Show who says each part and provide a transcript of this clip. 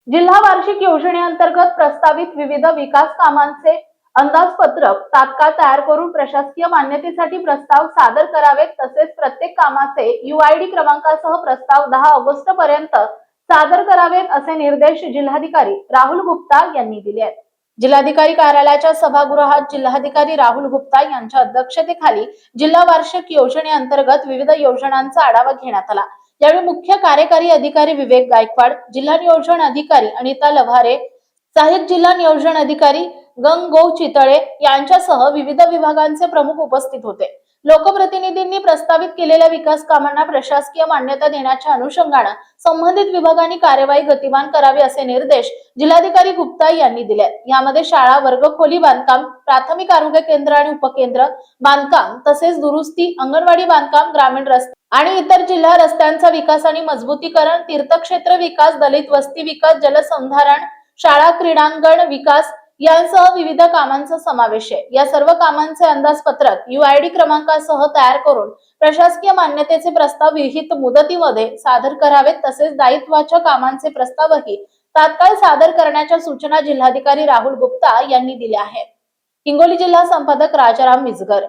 Speaker 1: जिल्हा वार्षिक योजनेअंतर्गत प्रस्तावित विविध विकास कामांचे अंदाजपत्रक तात्काळ तयार करून प्रशासकीय मान्यतेसाठी प्रस्ताव सादर करावेत। तसेच प्रत्येक कामाचे UID क्रमांकासह प्रस्ताव 10 ऑगस्ट पर्यंत सादर करावेत असे निर्देश जिल्हाधिकारी राहुल गुप्ता यांनी दिले आहेत। जिल्हाधिकारी कार्यालयाच्या सभागृहात जिल्हाधिकारी राहुल गुप्ता यांच्या अध्यक्षतेखाली जिल्हा वार्षिक योजनेअंतर्गत विविध योजनांचा आढावा घेण्यात आला। यावेळी मुख्य कार्यकारी अधिकारी विवेक गायकवाड, जिल्हा नियोजन अधिकारी अनिता लव्हारे, सहाय्यक जिल्हा नियोजन अधिकारी गंगो चितळे यांच्यासह विविध विभागांचे प्रमुख उपस्थित होते। लोकप्रतिनिधींनी प्रस्तावित केलेल्या विकास कामांना प्रशासकीय मान्यता देण्याच्या अनुषंगाने संबंधित विभागांनी कार्यवाही गतिमान करावी असे निर्देश जिल्हाधिकारी गुप्ता यांनी दिले। यामध्ये शाळा, वर्गखोली बांधकाम, प्राथमिक आरोग्य केंद्र आणि उपकेंद्र बांधकाम तसेच दुरुस्ती, अंगणवाडी बांधकाम, ग्रामीण रस्ते आणि इतर जिल्हा रस्त्यांचा विकास आणि मजबूतीकरण, तीर्थक्षेत्र विकास, दलित वस्ती विकास, जलसंधारण, शाळा क्रीडांगण विकास यांसह विविध कामांचा समावेश आहे। या सर्व कामांचे अंदाजपत्रक UID क्रमांकासह तयार करून प्रशासकीय मान्यतेचे प्रस्ताव विहित मुदतीमध्ये सादर करावेत। तसेच दायित्वाच्या कामांचे प्रस्तावही तात्काळ सादर करण्याच्या सूचना जिल्हाधिकारी राहुल गुप्ता यांनी दिल्या आहेत। हिंगोली जिल्हा संपादक राजाराम मिजगर।